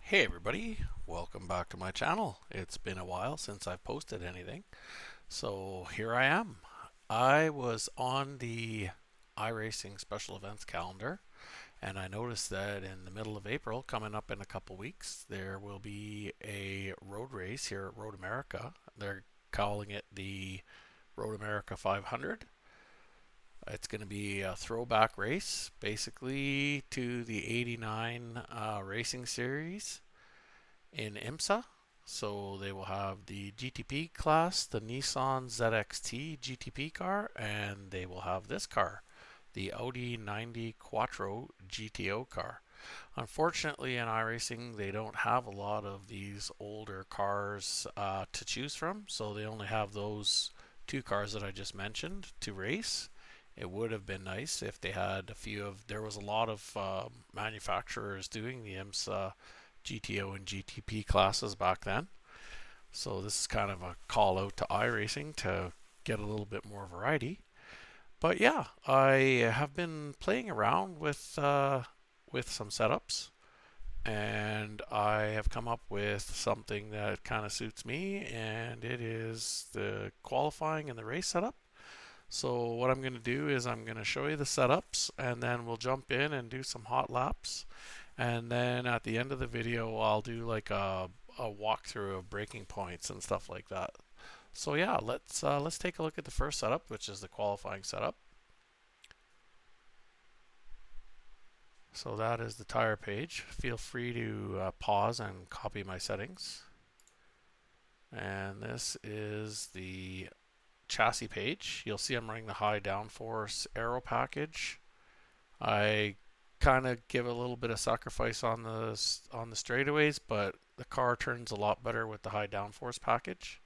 Hey everybody, welcome back to my channel. It's been a while since I've posted anything, so here I am. I was on the iRacing special events calendar, and I noticed that in the middle of April, coming up in a couple weeks, there will be a road race here at Road America. They're calling it the Road America 500. It's going to be a throwback race, basically to the '89 racing series in IMSA. So they will have the GTP class, the Nissan ZXT GTP car, and they will have this car, the Audi 90 Quattro GTO car. Unfortunately, in iRacing, they don't have a lot of these older cars to choose from, so they only have those two cars that I just mentioned to race. It would have been nice if they had a few of. There was a lot of manufacturers doing the IMSA GTO and GTP classes back then. So this is kind of a call out to iRacing to get a little bit more variety. But yeah, I have been playing around with some setups, and I have come up with something that kind of suits me, and it is the qualifying and the race setup. So what I'm going to do is I'm going to show you the setups, and then we'll jump in and do some hot laps. And then at the end of the video, I'll do like a walkthrough of breaking points and stuff like that. So yeah, let's take a look at the first setup, which is the qualifying setup. So that is the tire page. Feel free to pause and copy my settings. And this is the chassis page. You'll see I'm running the high downforce aero package. I kind of give a little bit of sacrifice on the straightaways, but the car turns a lot better with the high downforce package.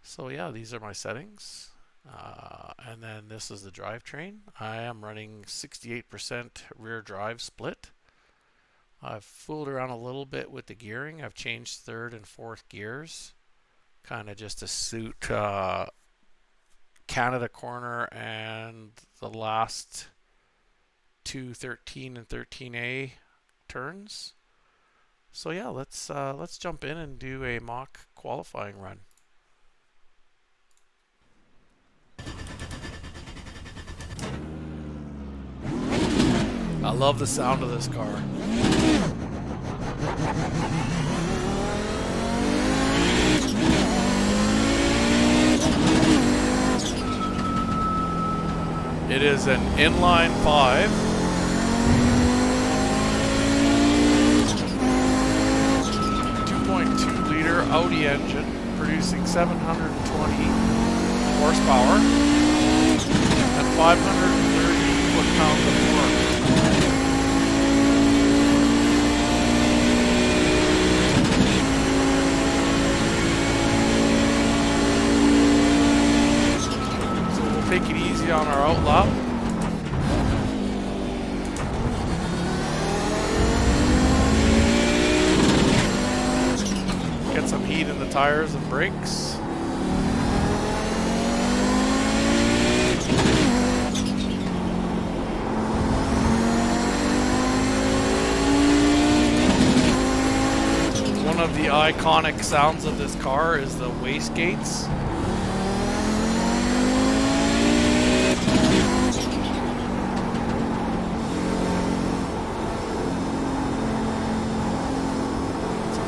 So yeah, these are my settings. And then this is the drivetrain. I am running 68% rear drive split. I've fooled around a little bit with the gearing. I've changed third and fourth gears, kind of just to suit Canada corner and the last two 13 and 13A turns. So yeah, let's jump in and do a mock qualifying run. I love the sound of this car. It is an inline 5. 2.2-liter Audi engine producing 720 horsepower and 530 foot-pounds of torque. Take it easy on our outlap. Get some heat in the tires and brakes. One of the iconic sounds of this car is the wastegates.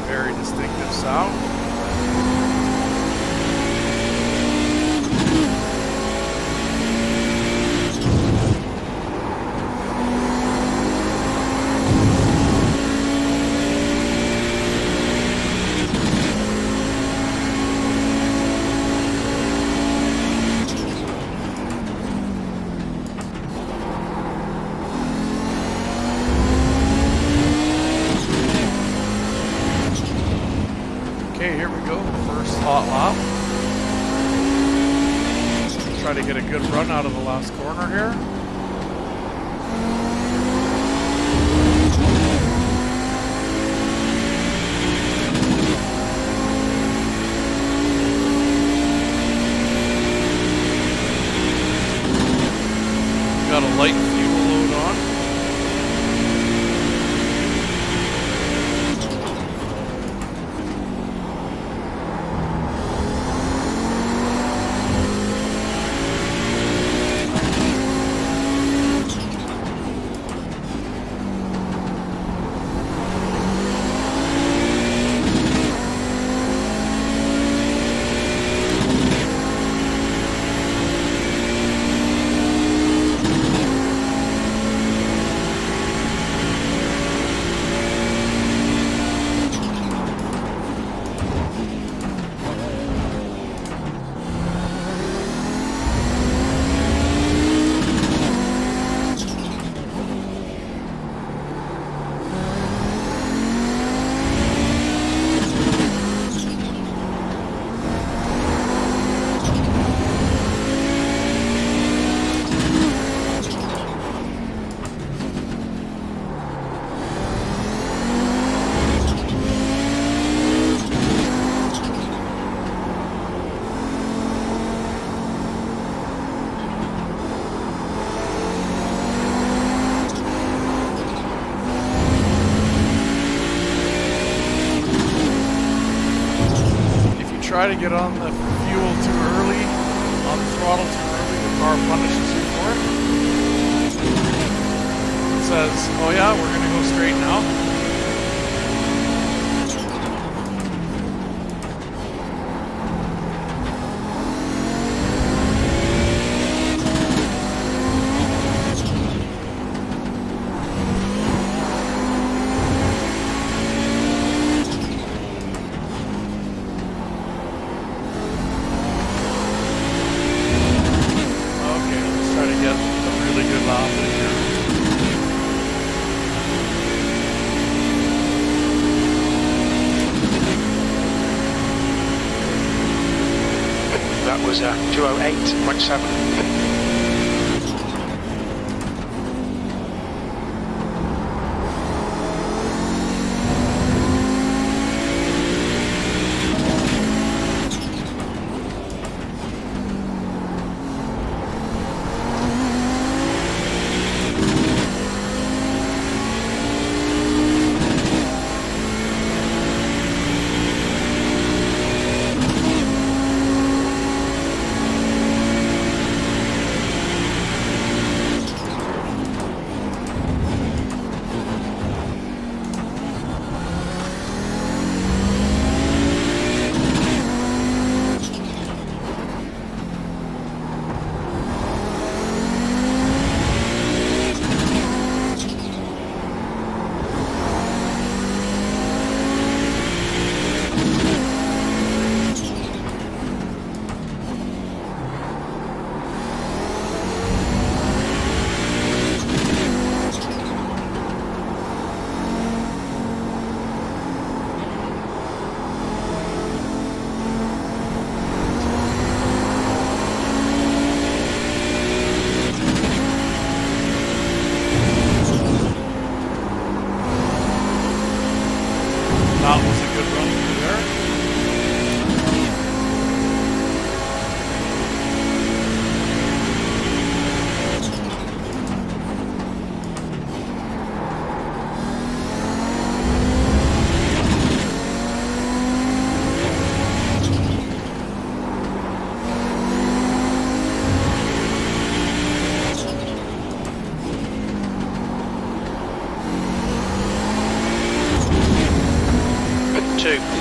Very distinctive sound. Okay, here we go. First hot lap. Try to get a good run out of the last corner here. Got a light fuel load on. try to get on the fuel too early, on the throttle too early, the car punishes you for it. It says, oh yeah, we're going to go straight now. That was 208.7. That was a good run through there.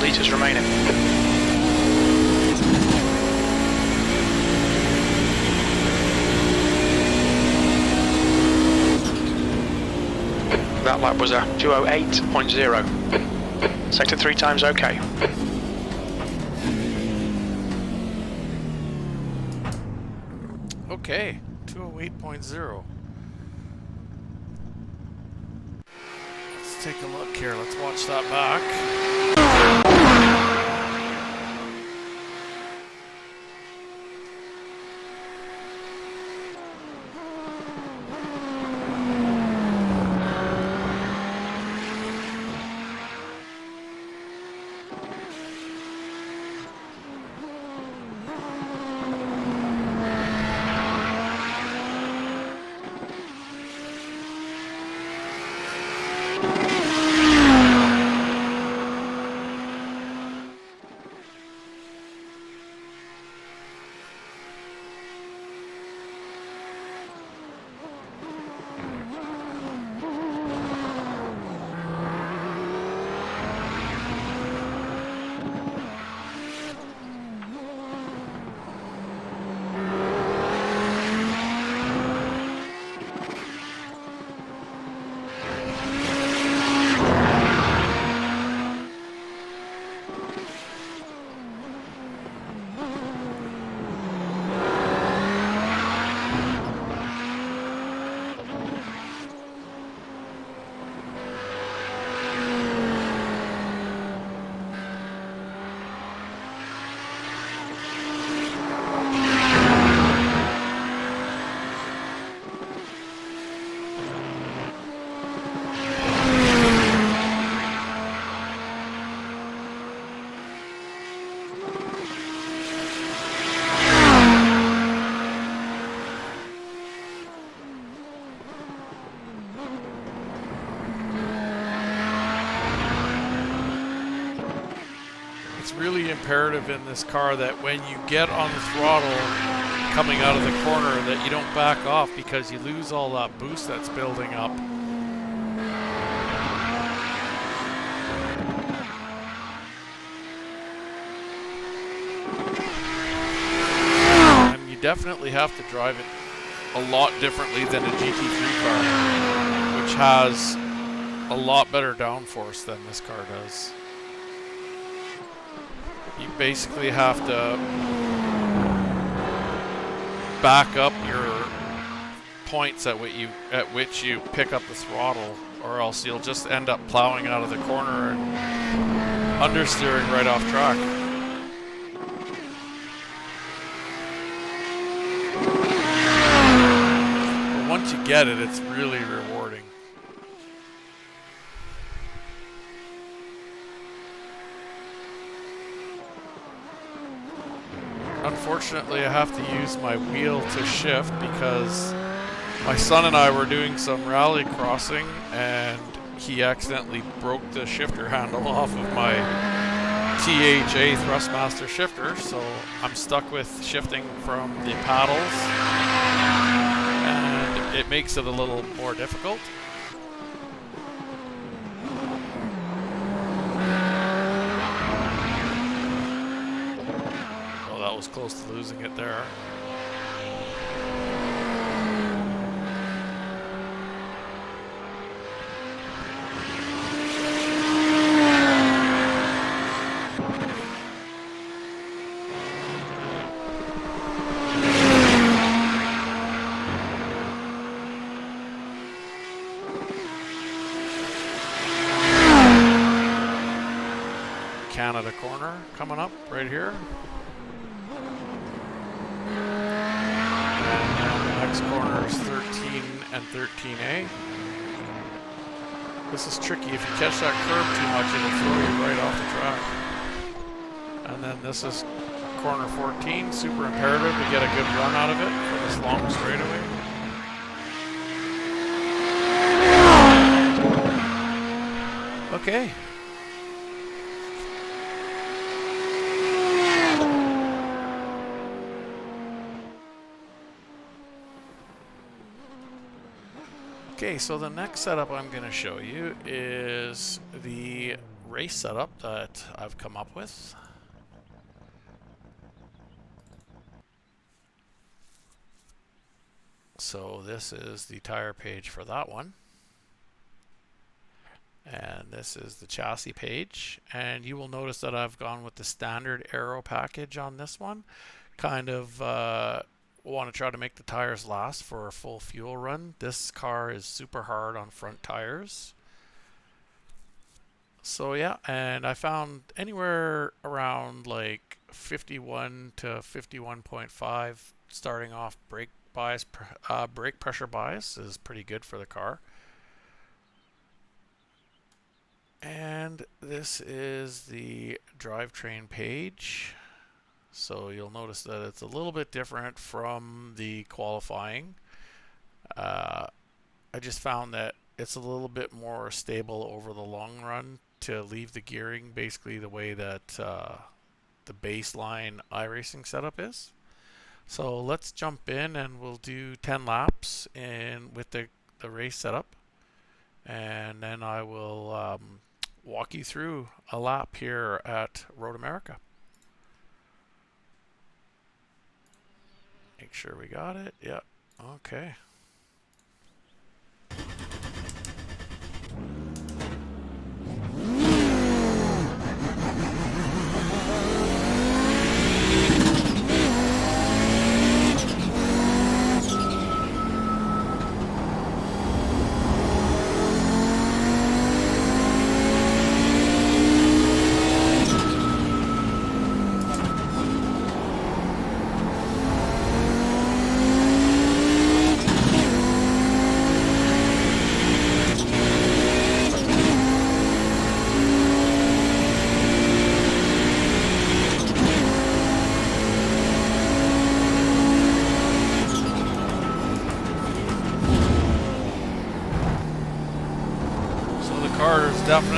Litres remaining. That lap was a 208.0. Sector 3 times okay. Okay, 208.0. Let's take a look here. Let's watch that back. It's really imperative in this car that when you get on the throttle coming out of the corner that you don't back off, because you lose all that boost that's building up. And you definitely have to drive it a lot differently than a GT3 car, which has a lot better downforce than this car does. You basically have to back up your points at which you pick up the throttle, or else you'll just end up plowing out of the corner and understeering right off track. But once you get it, it's really rewarding. Unfortunately, I have to use my wheel to shift because my son and I were doing some rally crossing and he accidentally broke the shifter handle off of my THA Thrustmaster shifter, so I'm stuck with shifting from the paddles, and it makes it a little more difficult. Was close to losing it there. Canada corner coming up right here. Next corners 13 and 13A. This is tricky. If you catch that curve too much, it'll throw you right off the track. And then this is corner 14. Super imperative to get a good run out of it for this long straightaway. Okay. Okay, so the next setup I'm going to show you is the race setup that I've come up with. So this is the tire page for that one. And this is the chassis page. And you will notice that I've gone with the standard aero package on this one. Kind of want to try to make the tires last for a full fuel run. This car is super hard on front tires. So yeah, and I found anywhere around like 51 to 51.5 starting off brake bias, brake pressure bias is pretty good for the car. And this is the drivetrain page. So you'll notice that it's a little bit different from the qualifying. I just found that it's a little bit more stable over the long run to leave the gearing basically the way that the baseline iRacing setup is. So let's jump in and we'll do 10 laps with the race setup. And then I will walk you through a lap here at Road America. Make sure we got it. Yeah. Okay.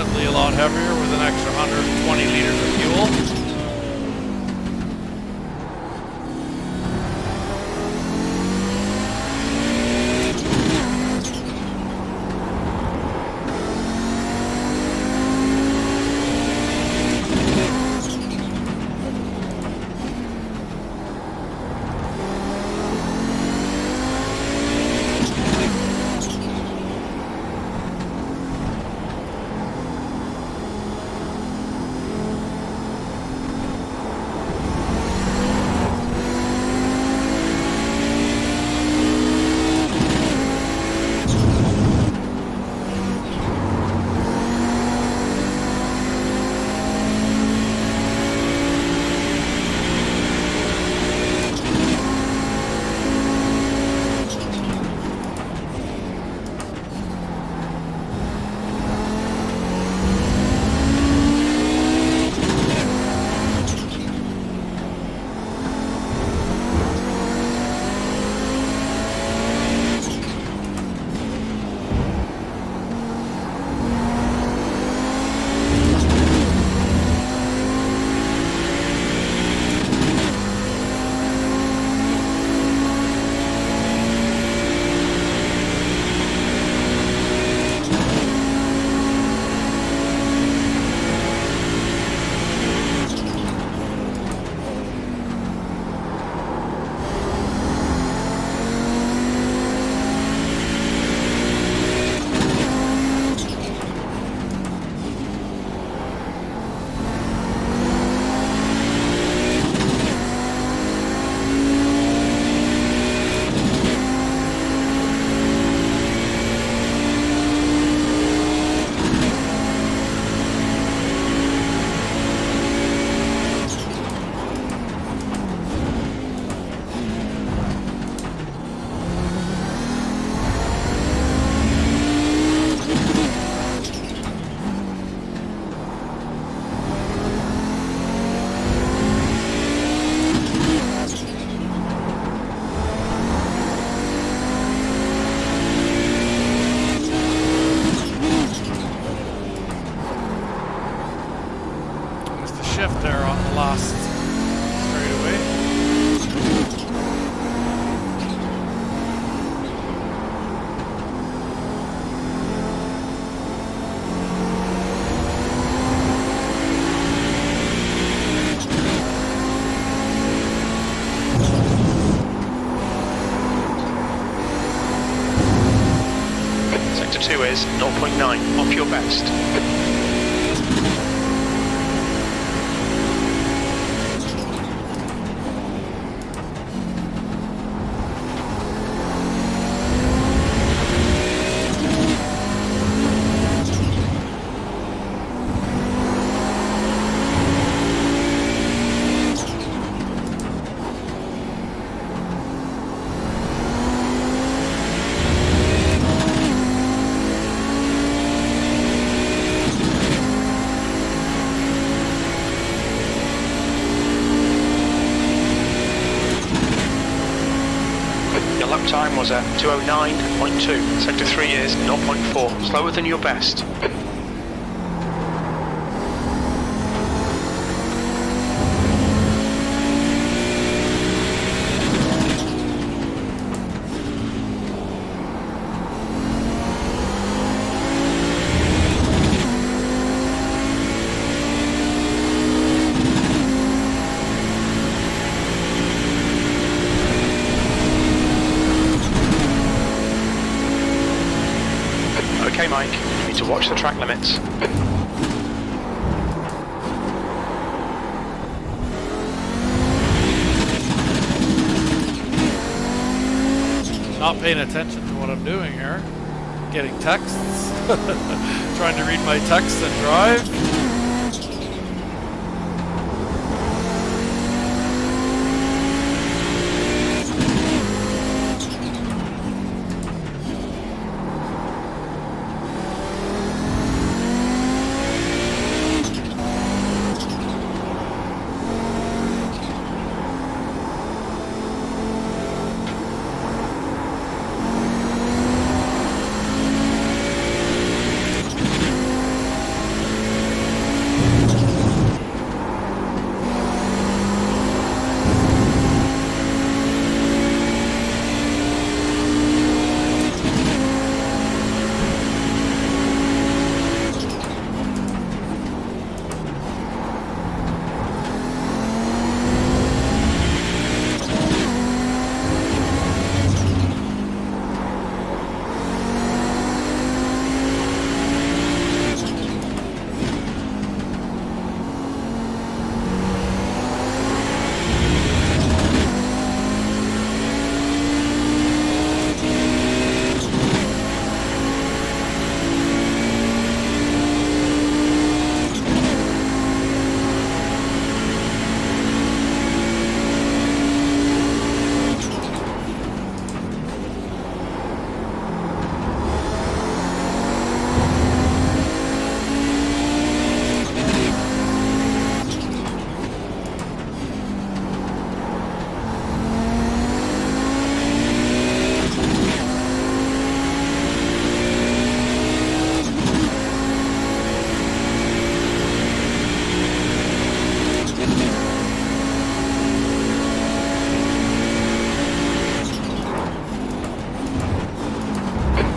significantly a lot heavier with an extra 120 liters of fuel. Shift there on the last straightaway. Sector 2 is 0.9 off your best. Time was a 209.2. Sector 3 is 0.4, slower than your best. Okay, Mike, you need to watch the track limits. Not paying attention to what I'm doing here. Getting texts. Trying to read my text and drive.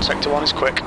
Sector 1 is quick.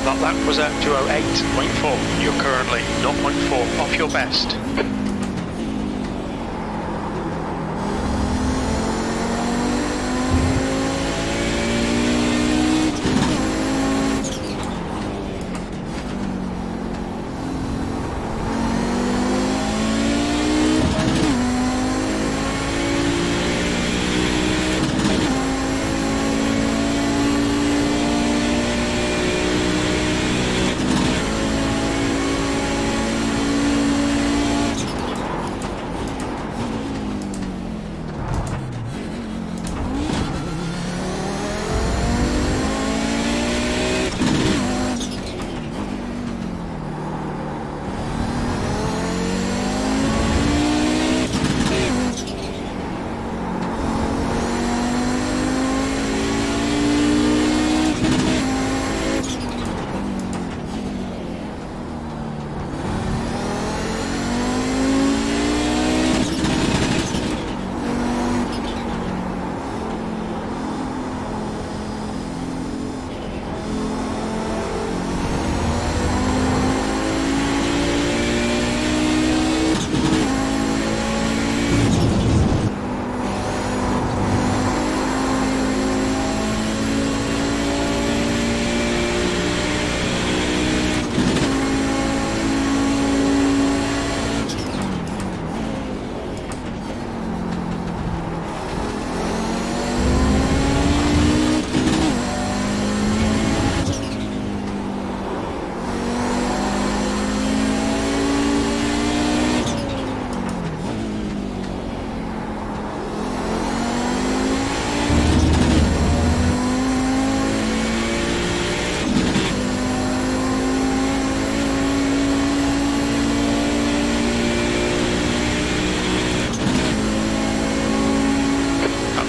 That lap was at 2:08.4. You're currently 0.4 off your best.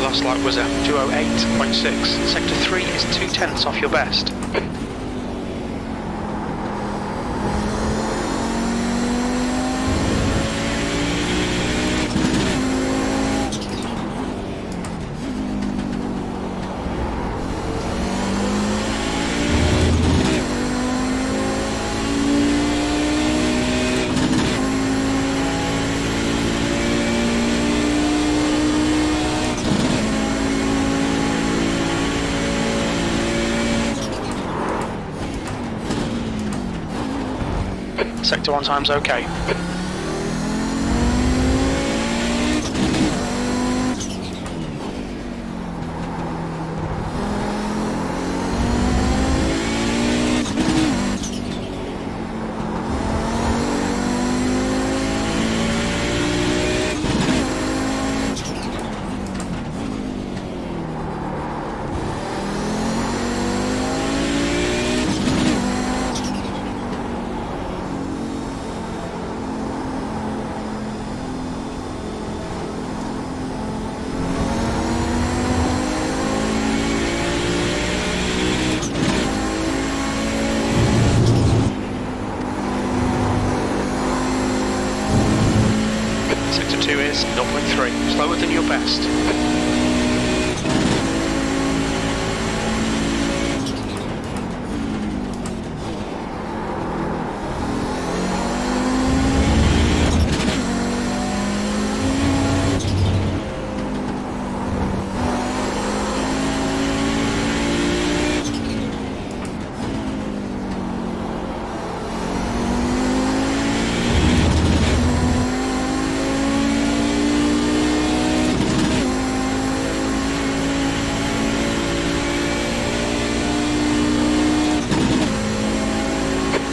Last lap was at 2:08.6. Sector 3 is 0.2 off your best. Sector 1 time's okay. 2 is 0.3, slower than your best.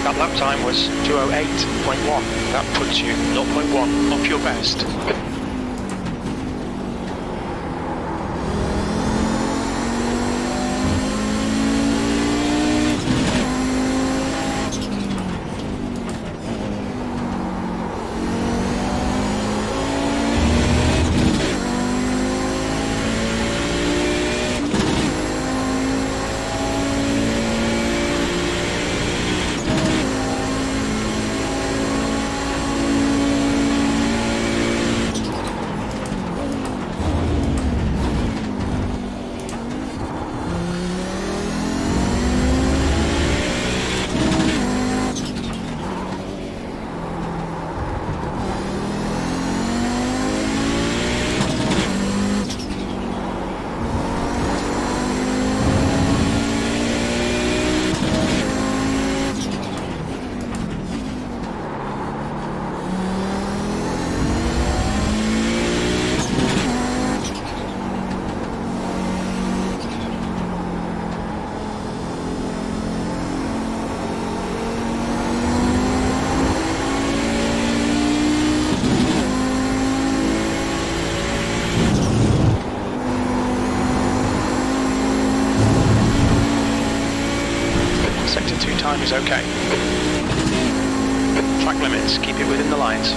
That lap time was 2:08.1. That puts you 0.1 off your best. Sector 2 time is okay. Track limits, keep it within the lines.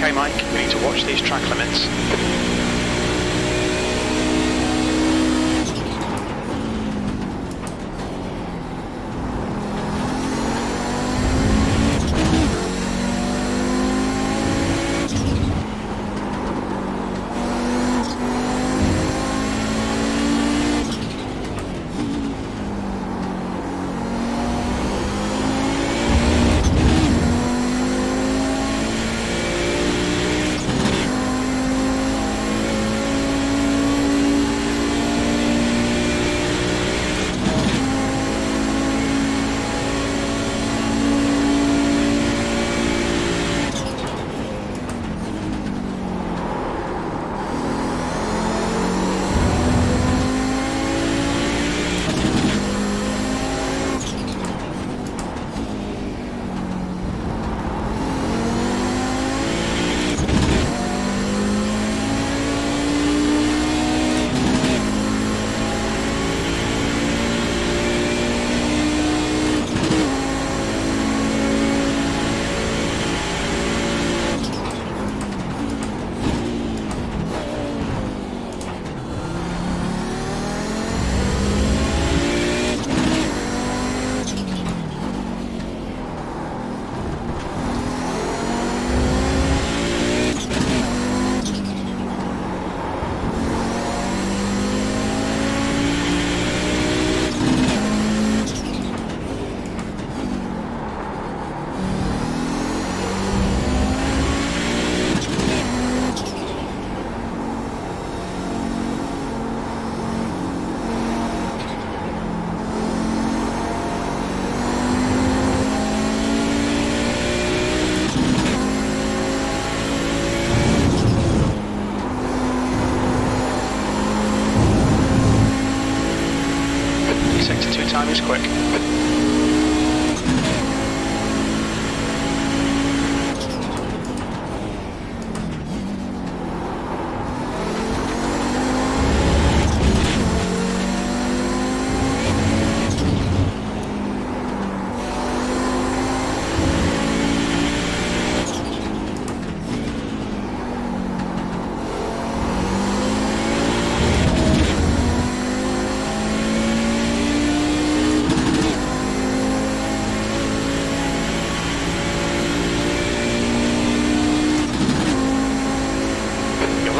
Okay, Mike, we need to watch these track limits.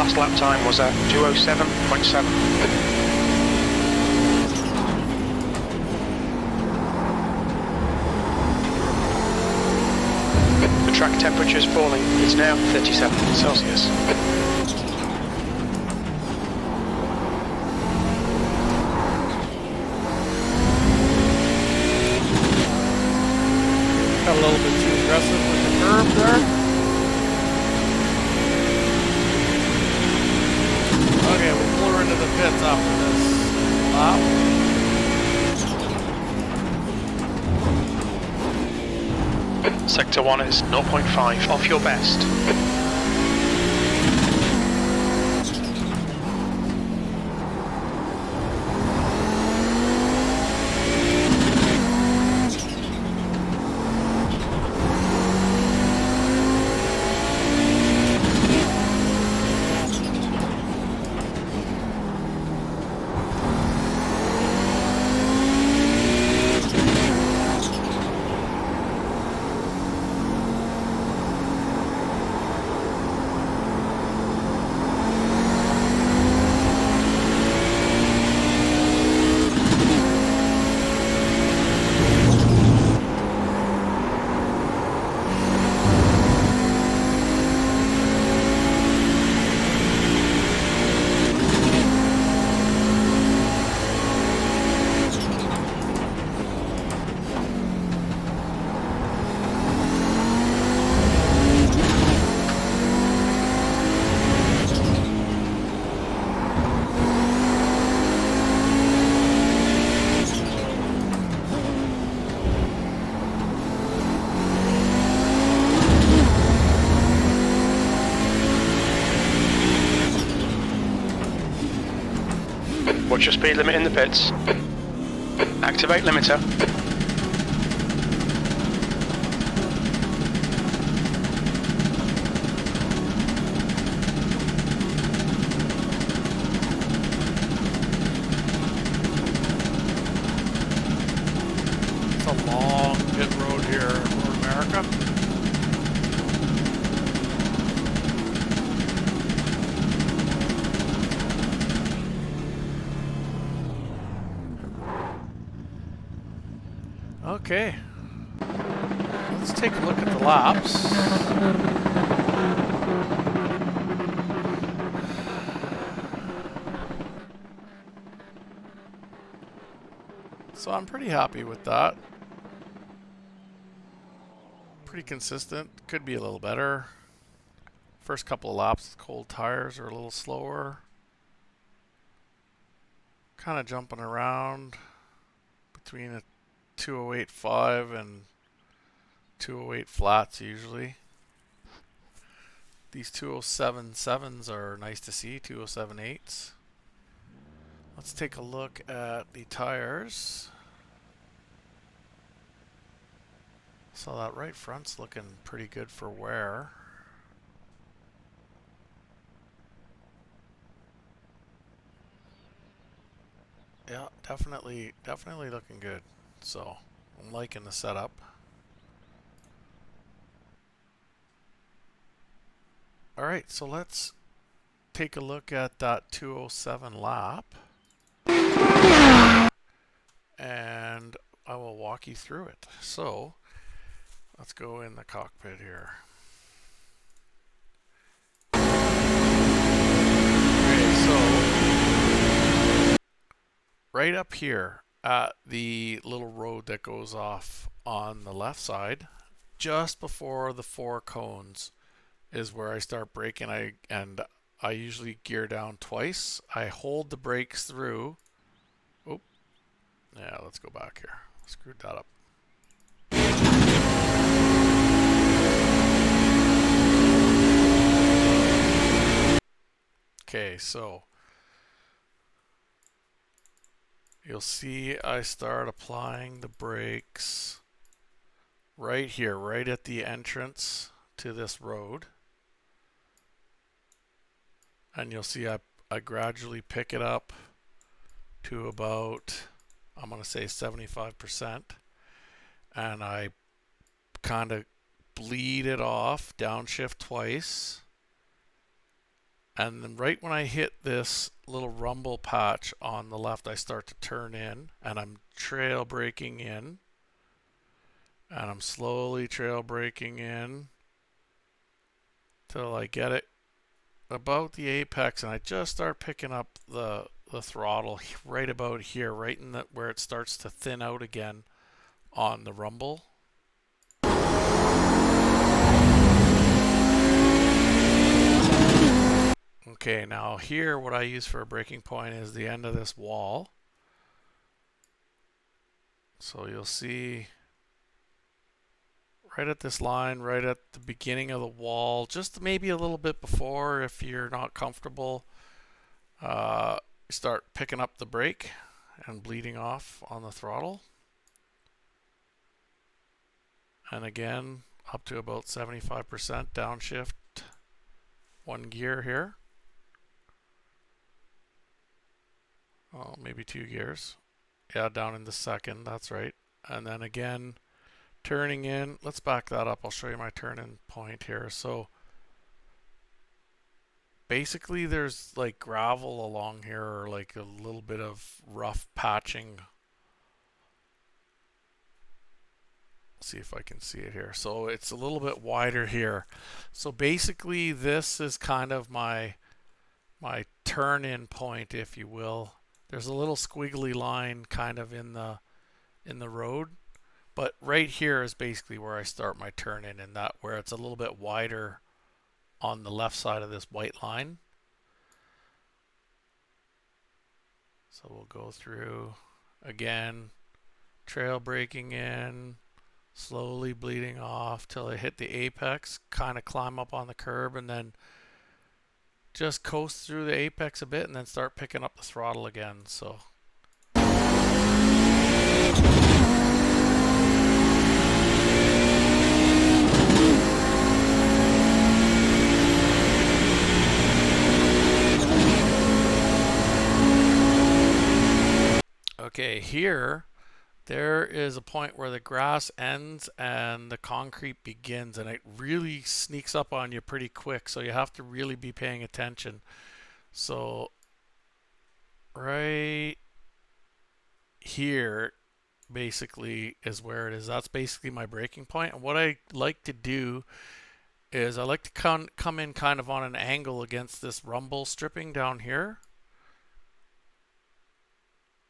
Last lap time was a 207.7. The track temperature is falling. It's now 37 Celsius. Got a little bit too aggressive with the curve there. Okay, we'll pull her into the pits after this lap. Sector 1 is 0.5 off your best. Watch your speed limit in the pits. Activate limiter. It's a long pit road here in North America. Okay, let's take a look at the laps. So I'm pretty happy with that. Pretty consistent, could be a little better. First couple of laps, cold tires are a little slower. Kind of jumping around between a 208.5 and 208 flats usually. These 207.7s are nice to see, 207.8s. Let's take a look at the tires. So that right front's looking pretty good for wear. Yeah, definitely looking good. So I'm liking the setup. All right, so let's take a look at that 207 lap. And I will walk you through it. So let's go in the cockpit here. Okay, so right up here at the little road that goes off on the left side, just before the 4 cones, is where I start braking. I usually gear down twice. I hold the brakes through. Oh, yeah, let's go back here. Screwed that up. Okay, so you'll see I start applying the brakes right here, right at the entrance to this road. And you'll see I gradually pick it up to about, I'm going to say 75%. And I kind of bleed it off, downshift twice. And then right when I hit this little rumble patch on the left, I start to turn in, and I'm trail braking in, and I'm slowly trail braking in till I get it about the apex, and I just start picking up the throttle right about here, right in the where it starts to thin out again on the rumble. Okay, now here what I use for a braking point is the end of this wall. So you'll see right at this line, right at the beginning of the wall, just maybe a little bit before if you're not comfortable, start picking up the brake and bleeding off on the throttle. And again, up to about 75% downshift, one gear here. Oh, maybe two gears. Yeah, down in the second, that's right. And then again, turning in. Let's back that up. I'll show you my turn-in point here. So basically there's like gravel along here, or like a little bit of rough patching. See if I can see it here. So it's a little bit wider here. So basically this is kind of my turn-in point, if you will. There's a little squiggly line kind of in the road, but right here is basically where I start my turn-in, and that where it's a little bit wider on the left side of this white line. So we'll go through again, trail braking in, slowly bleeding off till I hit the apex, kind of climb up on the curb, and then just coast through the apex a bit and then start picking up the throttle again. So okay, here there is a point where the grass ends and the concrete begins, and it really sneaks up on you pretty quick, so you have to really be paying attention. So right here basically is where it is. That's basically my braking point. And what I like to do is I like to come in kind of on an angle against this rumble stripping down here.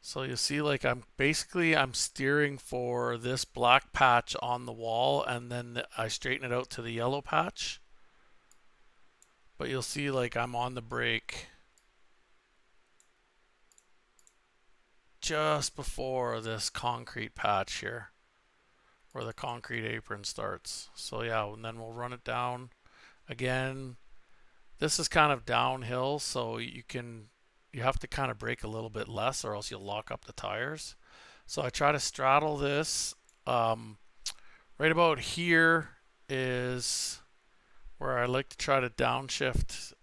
So you see, like I'm steering for this black patch on the wall, and then I straighten it out to the yellow patch. But you'll see like I'm on the brake just before this concrete patch here, where the concrete apron starts. So yeah, and then we'll run it down again. This is kind of downhill, so you have to kind of brake a little bit less, or else you'll lock up the tires. So I try to straddle this. Right about here is where I like to try to downshift,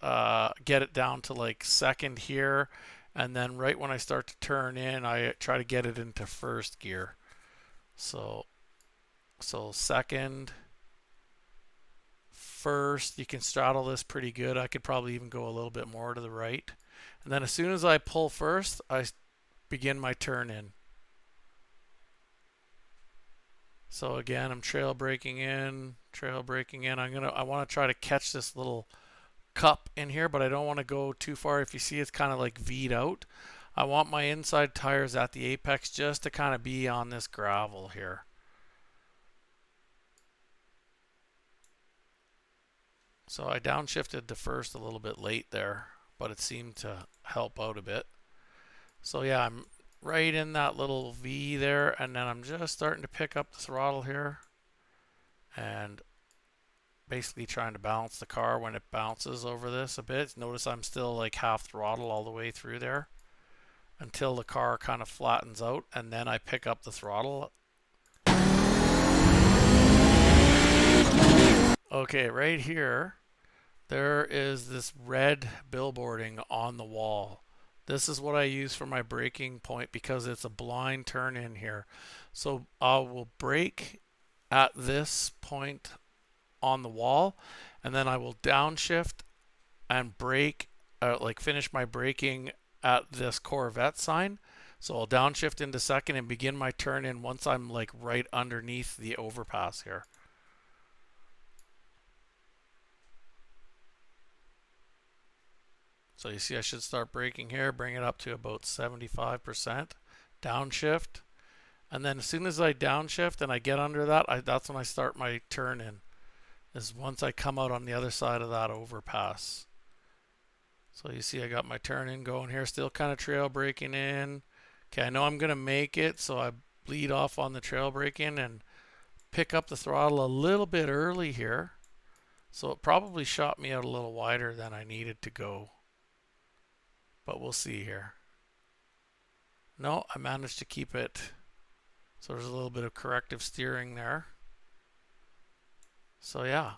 get it down to like second here, and then right when I start to turn in, I try to get it into first gear. So second, first, you can straddle this pretty good. I could probably even go a little bit more to the right. And then as soon as I pull first, I begin my turn in. So again, I'm trail braking in. I want to try to catch this little cup in here, but I don't want to go too far. If you see, it's kind of like V'd out. I want my inside tires at the apex just to kind of be on this gravel here. So I downshifted to first a little bit late there, but it seemed to help out a bit. So yeah, I'm right in that little V there, and then I'm just starting to pick up the throttle here and basically trying to balance the car when it bounces over this a bit. Notice I'm still like half throttle all the way through there until the car kind of flattens out, and then I pick up the throttle. Okay, right here there is this red billboarding on the wall. This is what I use for my braking point because it's a blind turn in here. So I will brake at this point on the wall, and then I will downshift and brake like finish my braking at this Corvette sign. So I'll downshift into second and begin my turn in once I'm like right underneath the overpass here. So you see I should start braking here, bring it up to about 75%, downshift. And then as soon as I downshift and I get under that, that's when I start my turn in, is once I come out on the other side of that overpass. So you see I got my turn in going here, still kind of trail braking in. Okay, I know I'm going to make it, so I bleed off on the trail braking and pick up the throttle a little bit early here. So it probably shot me out a little wider than I needed to go. But we'll see here. No, I managed to keep it. So there's a little bit of corrective steering there. So yeah.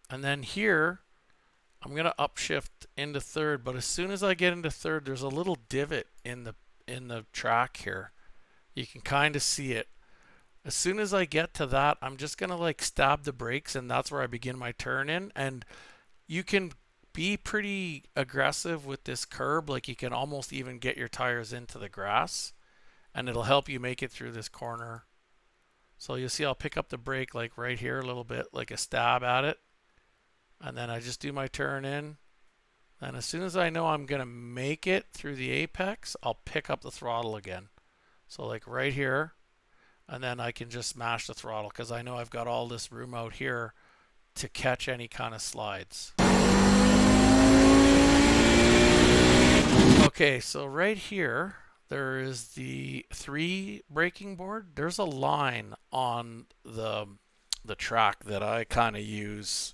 And then here, I'm going to upshift into third, but as soon as I get into third, there's a little divot in the track here. You can kind of see it. As soon as I get to that, I'm just going to like stab the brakes, and that's where I begin my turn in. And you can be pretty aggressive with this curb. Like you can almost even get your tires into the grass, and it'll help you make it through this corner. So you'll see I'll pick up the brake like right here a little bit, like a stab at it. And then I just do my turn in. And as soon as I know I'm going to make it through the apex, I'll pick up the throttle again. So like right here. And then I can just smash the throttle because I know I've got all this room out here to catch any kind of slides. Okay, so right here, there is the 3 braking board. There's a line on the track that I kind of use.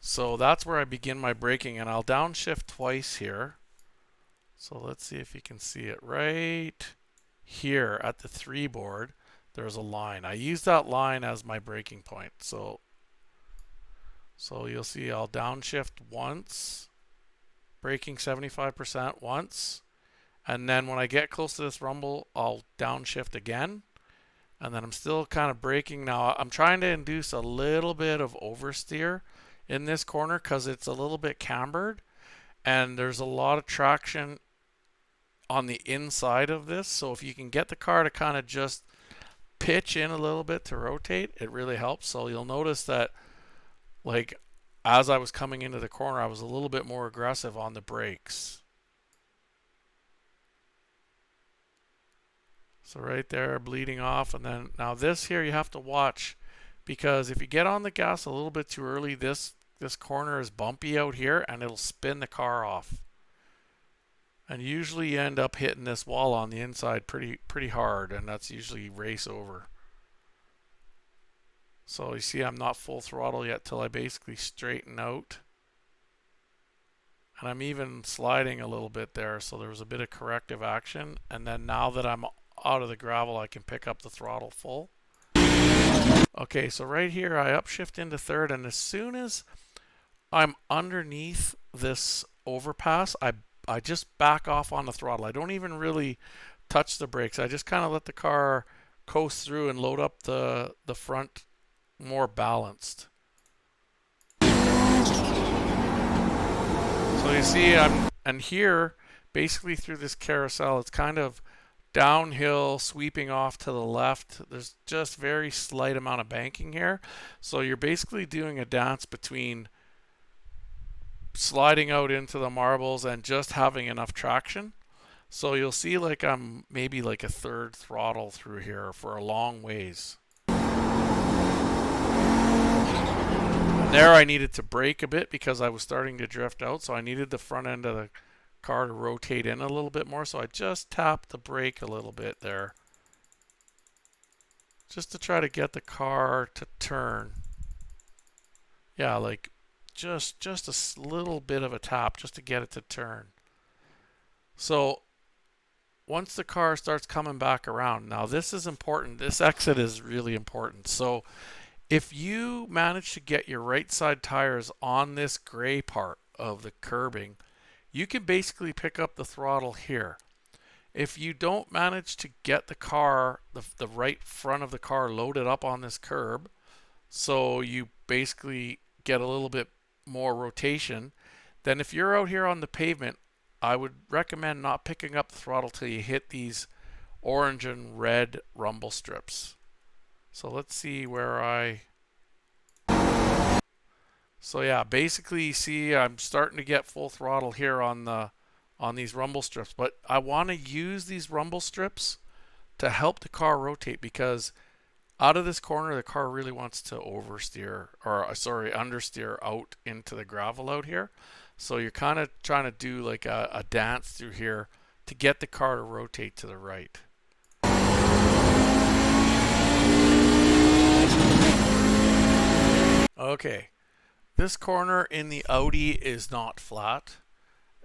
So that's where I begin my braking, and I'll downshift twice here. So let's see if you can see it. Right here at the 3 board, there's a line. I use that line as my braking point. So you'll see I'll downshift once, braking 75% once, and then when I get close to this rumble, I'll downshift again. And then I'm still kind of braking. Now I'm trying to induce a little bit of oversteer in this corner because it's a little bit cambered and there's a lot of traction on the inside of this. So if you can get the car to kind of just pitch in a little bit to rotate, it really helps. So you'll notice that like as I was coming into the corner, I was a little bit more aggressive on the brakes. So right there, bleeding off. And then now this here you have to watch, because if you get on the gas a little bit too early, this corner is bumpy out here and it'll spin the car off. And usually you end up hitting this wall on the inside pretty hard, and that's usually race over. So you see I'm not full throttle yet till I basically straighten out. And I'm even sliding a little bit there, so there was a bit of corrective action. And then now that I'm out of the gravel, I can pick up the throttle full. Okay, so right here I upshift into third, and as soon as I'm underneath this overpass, I just back off on the throttle. I don't even really touch the brakes. I just kind of let the car coast through and load up the front more balanced. So you see and here basically through this carousel, it's kind of downhill, sweeping off to the left. There's just very slight amount of banking here. So you're basically doing a dance between sliding out into the marbles and just having enough traction. So you'll see like I'm maybe like a third throttle through here for a long ways. And there I needed to brake a bit because I was starting to drift out. So I needed the front end of the car to rotate in a little bit more, so I just tapped the brake a little bit there just to try to get the car to turn. Yeah, like just a little bit of a tap just to get it to turn. So once the car starts coming back around, now this is important. This exit is really important. So if you manage to get your right side tires on this gray part of the curbing, you can basically pick up the throttle here. If you don't manage to get the car, the right front of the car loaded up on this curb, so you basically get a little bit more rotation, then if you're out here on the pavement, I would recommend not picking up the throttle till you hit these orange and red rumble strips. So let's see where so yeah, basically you see I'm starting to get full throttle here on these rumble strips, but I want to use these rumble strips to help the car rotate, because out of this corner the car really wants to oversteer, or sorry, understeer out into the gravel out here. So you're kind of trying to do like a dance through here to get the car to rotate to the right. Okay, this corner in the Audi is not flat.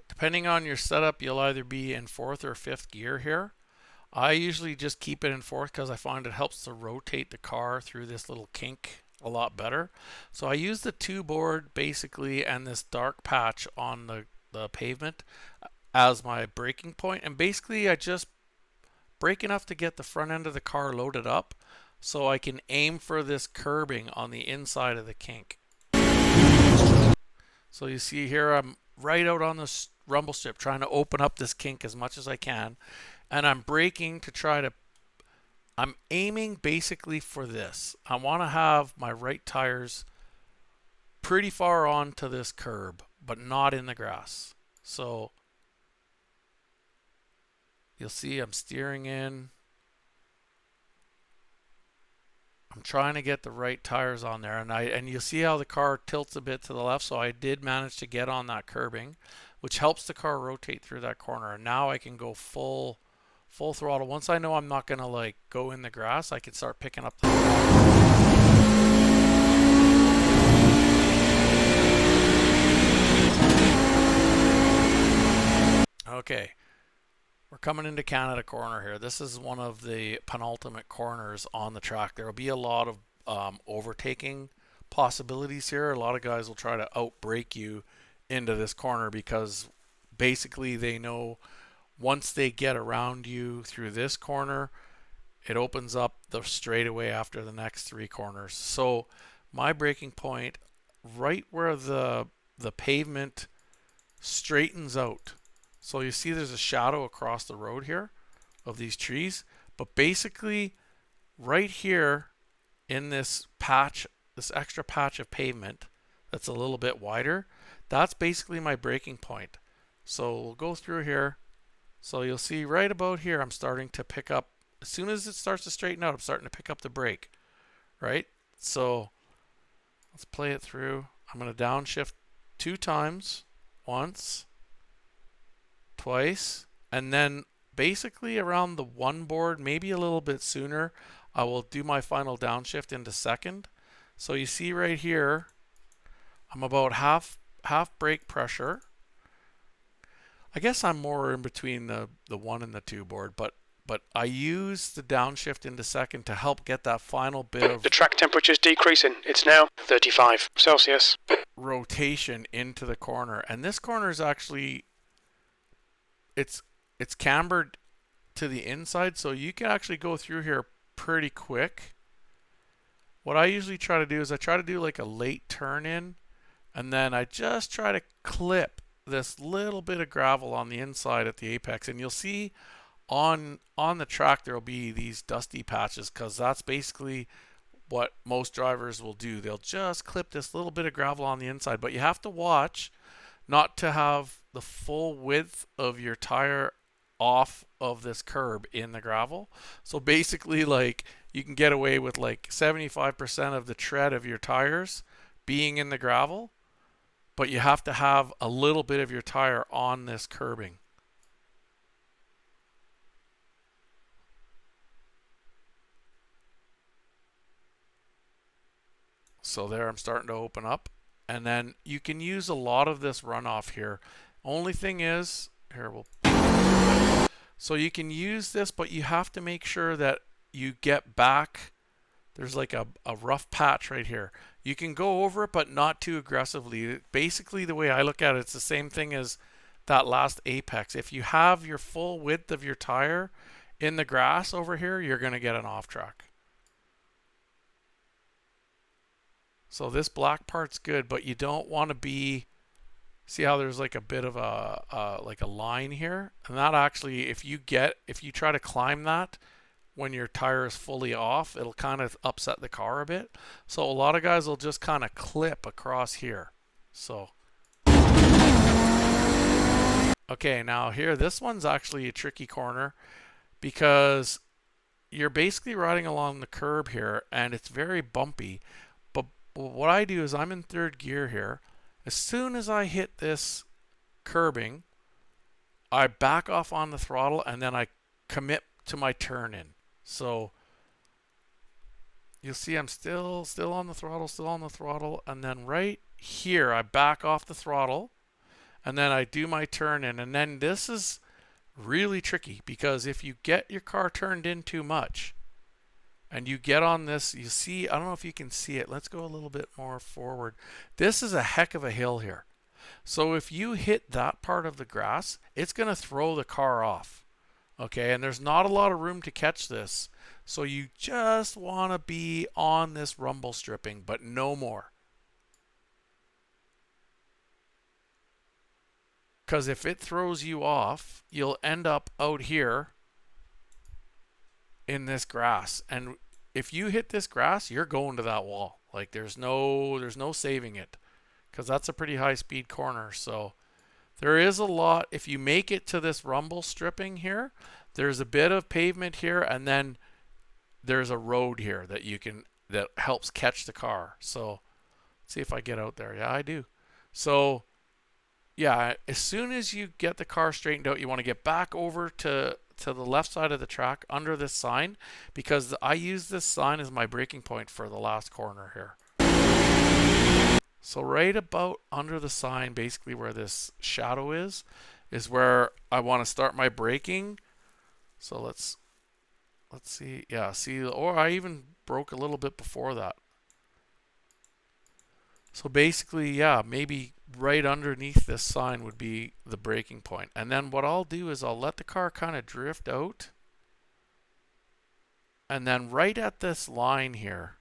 Depending on your setup, you'll either be in fourth or fifth gear here. I usually just keep it in fourth because I find it helps to rotate the car through this little kink a lot better. So I use the 2 board basically and this dark patch on the pavement as my braking point, and basically I just brake enough to get the front end of the car loaded up so I can aim for this curbing on the inside of the kink. So you see here I'm right out on this rumble strip trying to open up this kink as much as I can, and I'm braking to try to, I'm aiming basically for this. I want to have my right tires pretty far onto this curb, but not in the grass. So you'll see I'm steering in. I'm trying to get the right tires on there, and you'll see how the car tilts a bit to the left, so I did manage to get on that curbing, which helps the car rotate through that corner. And now I can go full throttle. Once I know I'm not going to like go in the grass, I can start picking up the throttle. Okay, we're coming into Canada corner here. This is one of the penultimate corners on the track. There will be a lot of overtaking possibilities here. A lot of guys will try to outbrake you into this corner because basically they know once they get around you through this corner, it opens up the straightaway after the next 3 corners. So my braking point, right where the pavement straightens out. So you see there's a shadow across the road here of these trees, but basically right here in this patch, this extra patch of pavement that's a little bit wider, that's basically my braking point. So we'll go through here. So you'll see right about here I'm starting to pick up, as soon as it starts to straighten out, I'm starting to pick up the brake, right? So let's play it through. I'm going to downshift 2 times, once, twice, and then basically around the 1 board, maybe a little bit sooner, I will do my final downshift into second. So you see right here, I'm about half brake pressure. I guess I'm more in between the 1 and the 2 board, but I use the downshift into second to help get that final bit of the track temperature is decreasing. It's now 35 Celsius. Rotation into the corner. And this corner is actually, it's cambered to the inside, so you can actually go through here pretty quick. What I usually try to do is I try to do like a late turn in, and then I just try to clip this little bit of gravel on the inside at the apex, and you'll see on the track there will be these dusty patches, because that's basically what most drivers will do. They'll just clip this little bit of gravel on the inside, but you have to watch not to have the full width of your tire off of this curb in the gravel. So basically, like, you can get away with like 75% of the tread of your tires being in the gravel, but you have to have a little bit of your tire on this curbing. So there, I'm starting to open up, and then you can use a lot of this runoff here. Only thing is, here so you can use this, but you have to make sure that you get back. There's like a rough patch right here. You can go over it, but not too aggressively. Basically, the way I look at it, it's the same thing as that last apex. If you have your full width of your tire in the grass over here, you're going to get an off track. So this black part's good, but you don't want to be See how there's like a bit of a like a line here, and that actually, if you try to climb that when your tire is fully off, it'll kind of upset the car a bit. So a lot of guys will just kind of clip across here. So okay, now here, this one's actually a tricky corner because you're basically riding along the curb here and it's very bumpy. But what I do is I'm in third gear here. As soon as I hit this curbing, I back off on the throttle and then I commit to my turn in. So you'll see I'm still on the throttle, and then right here I back off the throttle and then I do my turn in. And then this is really tricky because if you get your car turned in too much and you get on this, you see, I don't know if you can see it. Let's go a little bit more forward. This is a heck of a hill here. So if you hit that part of the grass, it's going to throw the car off. Okay, and there's not a lot of room to catch this. So you just want to be on this rumble stripping, but no more. Because if it throws you off, you'll end up out here in this grass. And if you hit this grass, you're going to that wall. Like there's no saving it, because that's a pretty high speed corner. So there is a lot. If you make it to this rumble stripping here, there's a bit of pavement here, and then there's a road here that helps catch the car. So let's see if I get out there. Yeah, I do. So yeah, as soon as you get the car straightened out, you want to get back over to the left side of the track under this sign, because I use this sign as my braking point for the last corner here. So right about under the sign, basically where this shadow is where I want to start my braking. So let's see. Yeah, see, or I even broke a little bit before that. So basically, yeah, maybe right underneath this sign would be the braking point. And then what I'll do is I'll let the car kind of drift out. And then right at this line here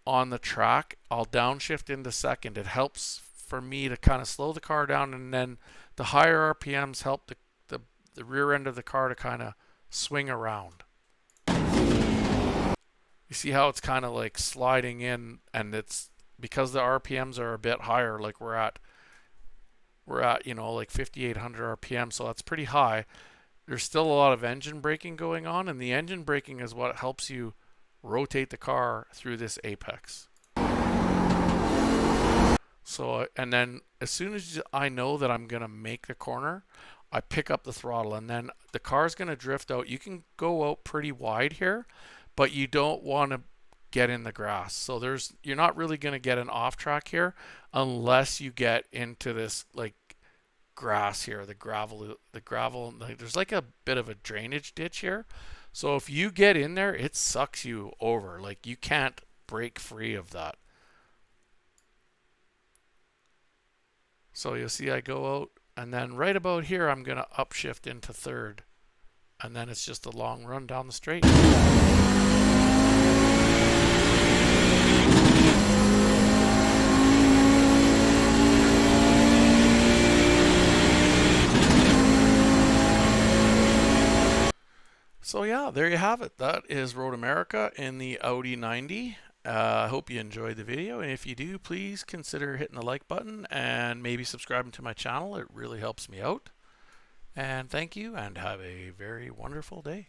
on the track, I'll downshift into second. It helps for me to kind of slow the car down, and then the higher RPMs help the rear end of the car to kind of swing around. You see how it's kind of like sliding in, and it's because the RPMs are a bit higher, like we're at like 5,800 RPM, so that's pretty high. There's still a lot of engine braking going on, and the engine braking is what helps you rotate the car through this apex. So, and then as soon as I know that I'm gonna make the corner, I pick up the throttle, and then the car's gonna drift out. You can go out pretty wide here, but you don't want to get in the grass. So you're not really going to get an off track here unless you get into this like grass here, the gravel, like, there's like a bit of a drainage ditch here. So if you get in there, it sucks you over. Like you can't break free of that. So you'll see I go out, and then right about here, I'm going to upshift into third. And then it's just a long run down the straight. So yeah, there you have it. That is Road America in the Audi 90. I hope you enjoyed the video, and if you do, please consider hitting the like button and maybe subscribing to my channel. It really helps me out. And thank you, and have a very wonderful day.